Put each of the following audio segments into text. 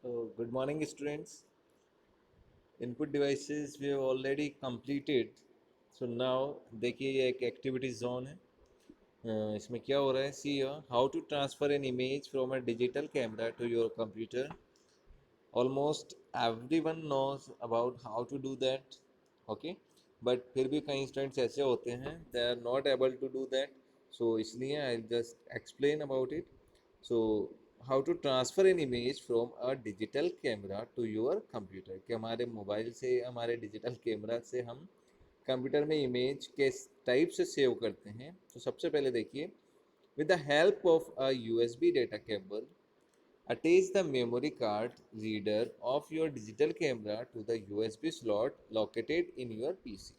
So, good morning, students. Input devices we have already completed. So now देखिए ये एक activity zone है। इसमें क्या हो रहा है, see how to transfer an image from a digital camera to your computer. Almost everyone knows about how to do that, okay. But फिर भी कई स्टूडेंट्स ऐसे होते हैं they are not able to do that. So इसलिए I just explain about it. So how to transfer an image from a digital camera to your computer, कि हमारे mobile से हमारे डिजिटल कैमरा से हम कंप्यूटर में इमेज किस type से सेव करते हैं। तो सबसे पहले देखिए, with the help of a USB data cable attach the memory card reader of your digital camera to the USB slot located in your PC।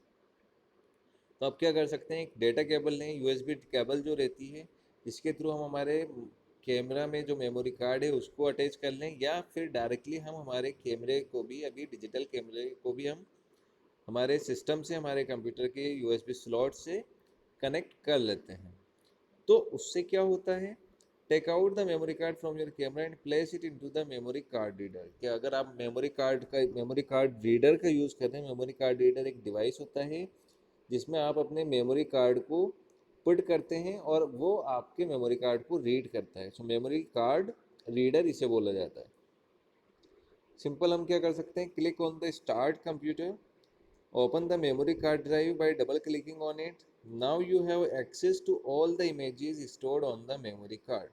तो आप क्या कर सकते हैं, एक डेटा केबल लें, यूएसबी केबल जो रहती है, इसके थ्रू हम हमारे कैमरा में जो मेमोरी कार्ड है उसको अटैच कर लें, या फिर डायरेक्टली हम हमारे कैमरे को भी, अभी डिजिटल कैमरे को भी हम हमारे सिस्टम से, हमारे कंप्यूटर के यूएसबी स्लॉट से कनेक्ट कर लेते हैं। तो उससे क्या होता है, take out the memory card from your camera and place it into the memory card reader. कि अगर आप मेमोरी कार्ड रीडर का यूज़ कर रहे हैं, मेमोरी कार्ड रीडर एक डिवाइस होता है जिसमें आप अपने मेमोरी कार्ड को पुट करते हैं और वो आपके मेमोरी कार्ड को रीड करता है। सो मेमोरी कार्ड रीडर इसे बोला जाता है। सिंपल हम क्या कर सकते हैं, click on the start computer, open the memory card drive by double clicking on it। Now you have access to all the images stored on the memory card।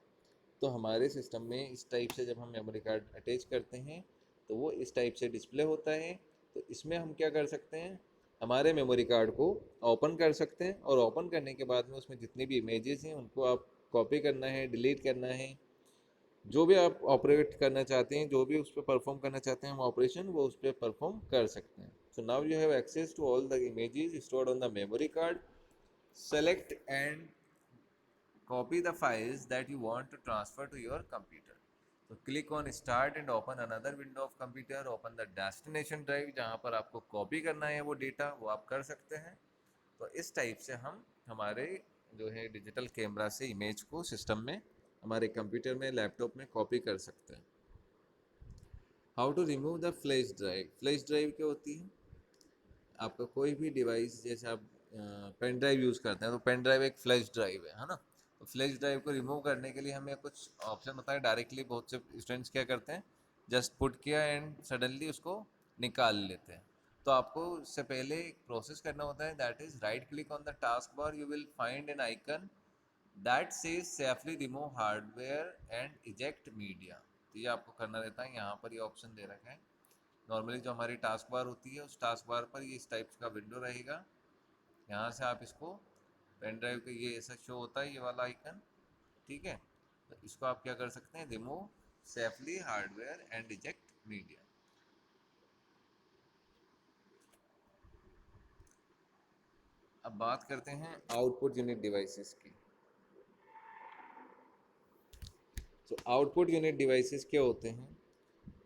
तो हमारे सिस्टम में इस टाइप से जब हम मेमोरी कार्ड अटैच करते हैं तो वो इस टाइप से डिस्प्ले होता है। तो इसमें हम क्या कर सकते हैं, हमारे मेमोरी कार्ड को ओपन कर सकते हैं, और ओपन करने के बाद में उसमें जितनी भी इमेजेस हैं उनको आप कॉपी करना है, डिलीट करना है, जो भी आप ऑपरेट करना चाहते हैं, जो भी उस पर परफॉर्म करना चाहते हैं हम ऑपरेशन, वो उस पर परफॉर्म कर सकते हैं। So now you have access to all the images stored on the memory card. Select and copy the files that you want to transfer to your computer। तो click on start and open another window of computer। open the destination drive, जहाँ पर आपको copy करना है वो data, वो आप कर सकते हैं। तो इस टाइप से हम हमारे जो है डिजिटल कैमरा से इमेज को सिस्टम में, हमारे कंप्यूटर में, लैपटॉप में कॉपी कर सकते हैं। How to remove the flash drive. Flash drive क्या होती है, आपका कोई भी डिवाइस, जैसे आप पेन ड्राइव यूज़ करते हैं तो पेन ड्राइव एक फ्लैश ड्राइव है ना। तो फ्लैश ड्राइव को रिमूव करने के लिए हमें कुछ ऑप्शन होता है। डायरेक्टली बहुत से स्टूडेंट्स क्या करते हैं, जस्ट पुट किया एंड सडनली उसको निकाल लेते हैं। तो आपको उससे पहले एक प्रोसेस करना होता है, that is right click on the task bar, you will find N icon that says safely remove hardware and eject media. तो ये आपको करना रहता है, यहाँ पर ये ऑप्शन दे रखा है। नॉर्मली जो हमारी टास्क बार होती है उस टास्क बार पर ये इस टाइप का विंडो रहेगा। यहाँ से आप इसको, पेन ड्राइव के ये ऐसा शो होता है ये वाला आइकन, ठीक है। तो इसको आप क्या कर सकते हैं, remove safely hardware and eject media. अब बात करते हैं आउटपुट यूनिट डिवाइसेस की। तो आउटपुट यूनिट डिवाइसेस क्या होते हैं,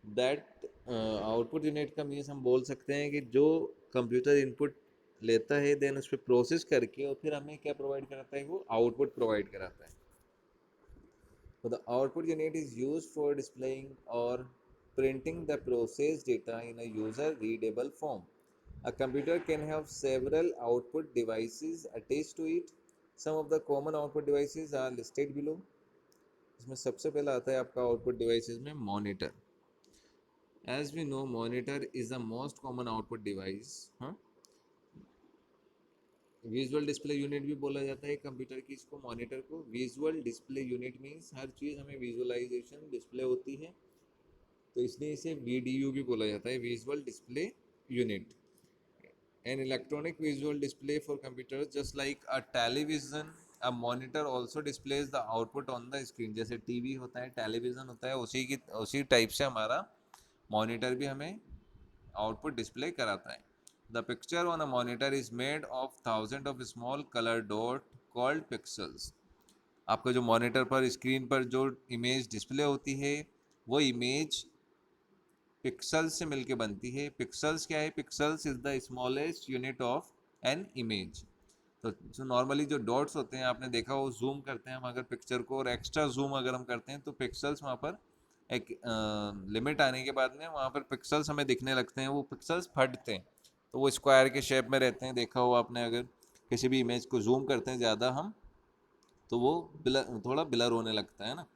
दैट आउटपुट यूनिट का मीन्स हम बोल सकते हैं कि जो कंप्यूटर इनपुट लेता है, देन उस पर प्रोसेस करके और फिर हमें क्या प्रोवाइड कराता है, वो आउटपुट प्रोवाइड कराता है। So the output unit is used for displaying or printing the processed data in a user readable form। A computer can have several output devices attached to it। Some of the common output devices are listed below। इसमें सबसे पहला आता है आपका output devices में monitor. As we know monitor is the most common output device. हाँ, visual display unit भी बोला जाता है कंप्यूटर की, इसको मॉनिटर को। विजुअल डिस्प्ले यूनिट मीन्स हर चीज़ हमें विजुअलाइजेशन डिस्प्ले होती है, तो इसलिए इसे VDU भी बोला जाता है, visual display unit. An electronic visual display for computers just like a television, a monitor also displays the output on the screen. जैसे टीवी होता है, टेलीविजन होता है, उसी टाइप से हमारा मॉनिटर भी हमें आउटपुट डिस्प्ले कराता है। The picture on a monitor is made of thousand of small colour dot called pixels. आपका जो मॉनिटर पर, स्क्रीन पर जो इमेज डिस्प्ले होती है, वो इमेज पिक्सल्स से मिलके बनती है। पिक्सल्स क्या है, pixels is the smallest unit of an image. तो जो नॉर्मली जो डॉट्स होते हैं आपने देखा, वो जूम करते हैं हम अगर पिक्चर को, और एक्स्ट्रा जूम अगर हम करते हैं तो पिक्सल्स वहाँ पर एक लिमिट आने के बाद में वहाँ पर पिक्सल्स हमें दिखने लगते हैं, वो पिक्सल्स फटते हैं, तो वो स्क्वायर के शेप में रहते हैं। देखा हो आपने, अगर किसी भी इमेज को जूम करते हैं ज़्यादा हम, तो वो ब्लर, थोड़ा ब्लर होने लगता है ना।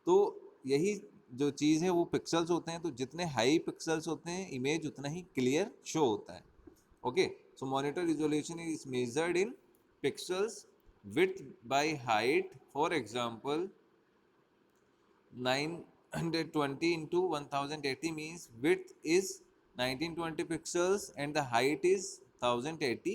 तो यही जो चीज़ है वो पिक्सल्स होते हैं, तो जितने हाई पिक्सल्स होते हैं इमेज उतना ही क्लियर शो होता है। Okay, so monitor resolution is measured in pixels width by height. For example, 920 into 1080 means width is 1920 pixels and the height is 1080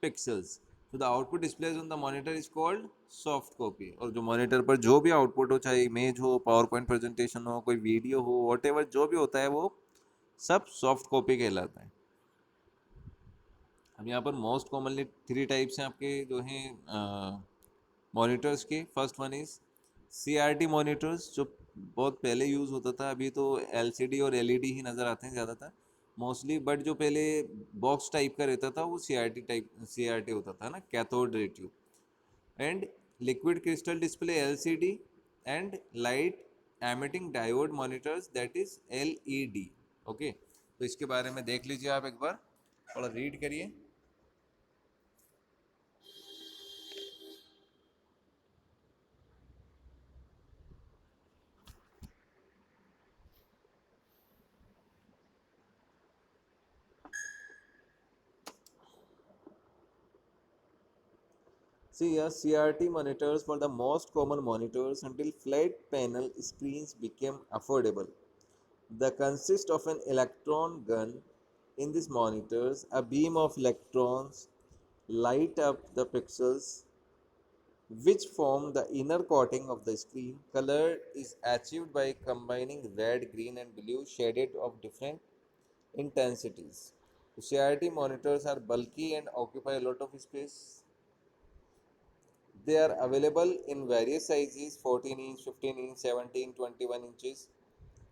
pixels. So the output displays on the monitor is called soft copy. और जो monitor पर जो भी output हो, चाहे image हो, power point presentation हो, कोई वीडियो हो, वॉट एवर जो भी होता है वो सब सॉफ्ट कॉपी कहलाता है। अब यहाँ पर मोस्ट कॉमनली 3 टाइप्स हैं आपके जो हैं मॉनिटर्स के। First one is CRT monitors, जो बहुत पहले यूज़ होता था, अभी तो LCD और LED ही नज़र आते हैं ज़्यादातर मोस्टली, बट जो पहले बॉक्स टाइप का रहता था वो CRT होता था ना, cathode ray tube. And liquid crystal display LCD and light emitting diode monitors that is LED। Okay, तो इसके बारे में देख लीजिए आप एक बार, थोड़ा रीड करिए। See, CRT monitors were the most common monitors until flat panel screens became affordable. They consist of an electron gun. In these monitors, a beam of electrons light up the pixels which form the inner coating of the screen. Color is achieved by combining red, green, and blue shaded of different intensities. CRT monitors are bulky and occupy a lot of space. They are available in various sizes: 14 inch, 15 inch, 17, 21 inches.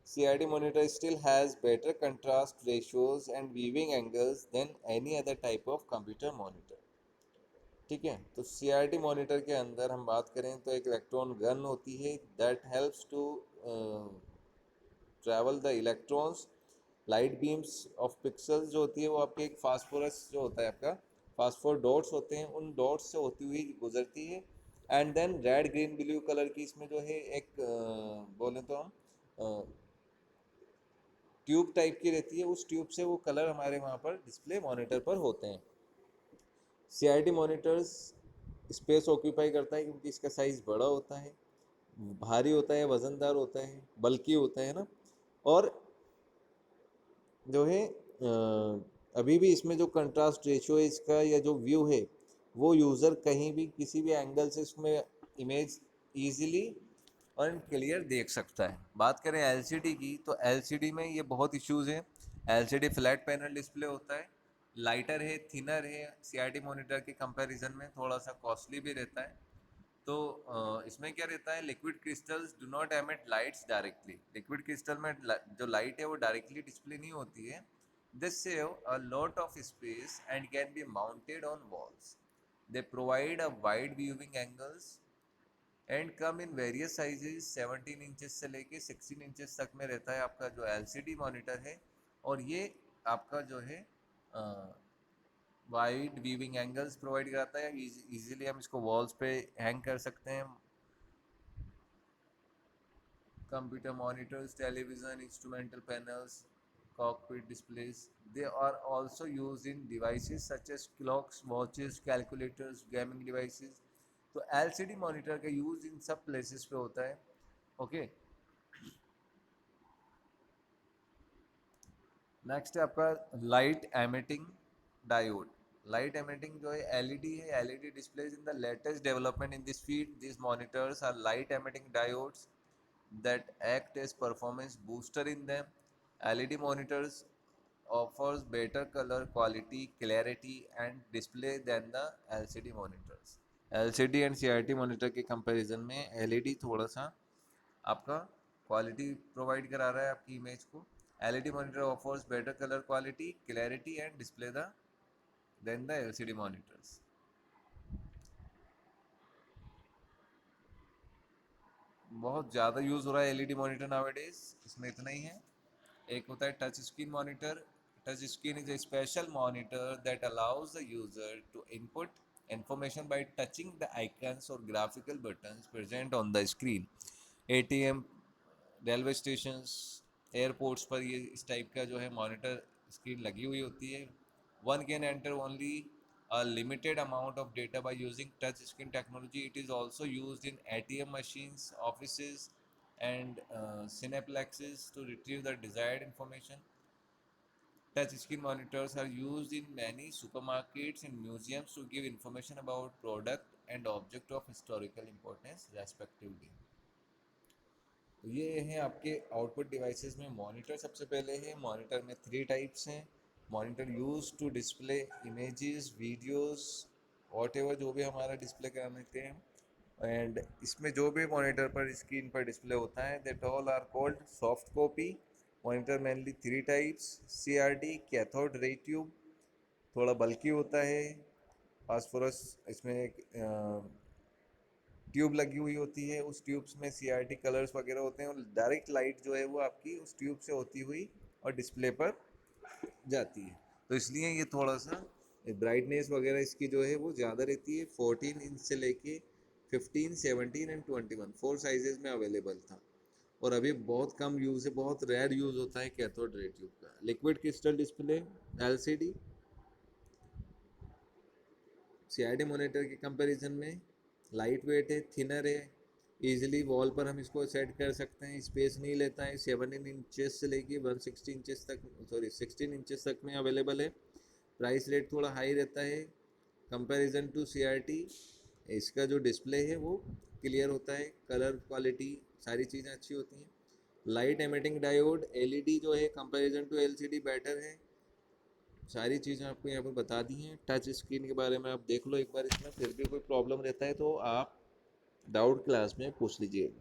CRT monitor still has better contrast ratios and viewing angles than any other type of computer monitor. ठीक है, तो CRT monitor के अंदर हम बात करें तो एक इलेक्ट्रॉन गन होती है that helps to travel the electrons. Light beams of pixels जो होती है वो आपके एक फास्फोरस जो होता है आपका, फास्फोर डॉट्स होते हैं, उन डॉट्स से होती हुई गुजरती है। And then red green blue colour की इसमें जो है एक बोले तो हम ट्यूब टाइप की रहती है, उस ट्यूब से वो कलर हमारे वहाँ पर डिस्प्ले मॉनिटर पर होते हैं। CRT मॉनिटर्स स्पेस ऑक्यूपाई करता है क्योंकि इसका साइज़ बड़ा होता है, भारी होता है, वज़नदार होता है, बल्कि होता है ना। और जो है अभी भी इसमें जो कंट्रास्ट रेशियो है इसका, या जो व्यू है, वो यूज़र कहीं भी किसी भी एंगल से इसमें इमेज ईजिली और क्लियर देख सकता है। बात करें LCD की, तो LCD में ये बहुत इश्यूज़ हैं। LCD फ्लैट पैनल डिस्प्ले होता है, लाइटर है, थिनर है, CRT मॉनिटर के कंपैरिजन में थोड़ा सा कॉस्टली भी रहता है। तो इसमें क्या रहता है, liquid crystals do not emit lights directly. Liquid crystal में जो लाइट है वो डायरेक्टली डिस्प्ले नहीं होती है। This save a lot of space and can be mounted on walls. They provide a wide viewing angles and come in various sizes. 17 inches से लेके 16 inches तक में रहता है आपका जो LCD मॉनिटर है। और ये आपका जो है वाइड वीविंग एंगल्स प्रोवाइड कराता है, इजीली हम इसको वॉल्स पे हैंग कर सकते हैं। Computer monitors, television, instrumental panels, cockpit displays. They are also used in devices such as clocks, watches, calculators, gaming devices. तो LCD मॉनिटर का यूज़ इन सब प्लेसेस पे होता है। ओके, नेक्स्ट है आपका light emitting diode. Light emitting जो है LED है, LED displays in the latest development in this field. These monitors are light emitting diodes that act as performance booster in them. LED monitors offers better color quality, clarity and display than the LCD monitors. LCD and CRT monitor के comparison में LED थोड़ा सा आपका quality provide करा रहा है आपकी image को। LED monitor offers better color quality, clarity and display than the LCD monitors. बहुत ज़्यादा यूज़ हो रहा है एलईडी मॉनिटर नाउअडेज, इसमें इतना ही है। एक होता है touch screen monitor. Touch screen is a special monitor that allows the user to input information by touching the icons or graphical buttons present on the screen। ATM, railway stations, airports पर ये इस type का जो है monitor screen लगी हुई होती है। One can enter only a limited amount of data by using touch screen technology। It is also used in ATM machines, offices, and cineplexes to retrieve the desired information। Touch screen monitors are used in many supermarkets and museums to give information about product and object of historical importance respectively। तो ये हैं आपके output devices में monitor. सबसे पहले है monitor में three types हैं। Monitor use to display images, videos, whatever जो भी हमारा डिस्प्ले करते हैं। एंड इसमें जो भी मॉनिटर पर स्क्रीन पर डिस्प्ले होता है that all are called soft copy. Monitor mainly three types, CRT cathode ray tube, थोड़ा बल्कि होता है, फास्फोरस, इसमें एक ट्यूब लगी हुई होती है, उस ट्यूब्स में CRT कलर्स वगैरह होते हैं और डायरेक्ट लाइट जो है वो आपकी उस ट्यूब से होती हुई और डिस्प्ले पर जाती है। तो इसलिए ये थोड़ा सा ब्राइटनेस वगैरह इसकी जो है वो ज़्यादा रहती है। 14 इंच से लेके 15, 17 एंड 21 फोर साइजेस में अवेलेबल था। और अभी बहुत कम यूज़ है, बहुत रेयर यूज़ होता है कैथोड रे ट्यूब का। Liquid crystal display LCD CRT monitor के कंपैरिजन में लाइट वेट है, थिनर है, इजीली वॉल पर हम इसको सेट कर सकते हैं, स्पेस नहीं लेता है। 17 इंचेस से लेके 160 इंचेस तक, सॉरी 16 इंचेस तक में अवेलेबल है। प्राइस रेट थोड़ा हाई रहता है कंपैरिजन टू CRT। इसका जो डिस्प्ले है वो क्लियर होता है, कलर क्वालिटी सारी चीज़ें अच्छी होती हैं। लाइट एमिटिंग डायोड LED जो है कंपैरिजन टू LCD बेटर है। सारी चीज़ें आपको यहाँ पर बता दी हैं। टच स्क्रीन के बारे में आप देख लो एक बार, इसमें फिर भी कोई प्रॉब्लम रहता है तो आप डाउट क्लास में पूछ लीजिए।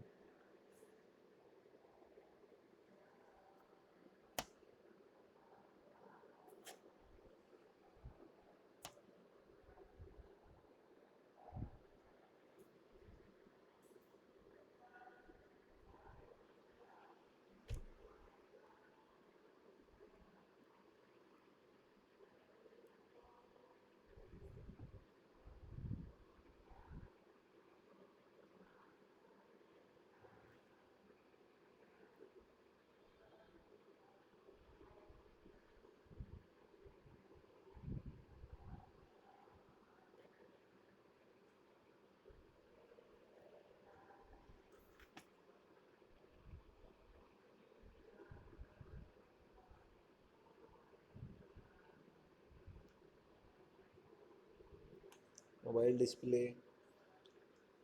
मोबाइल डिस्प्ले,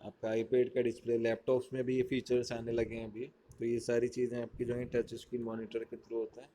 आपका आईपैड का डिस्प्ले, लैपटॉप्स में भी ये फीचर्स आने लगे हैं अभी। तो ये सारी चीज़ें आपकी जो है टच स्क्रीन मॉनिटर के थ्रू होता है।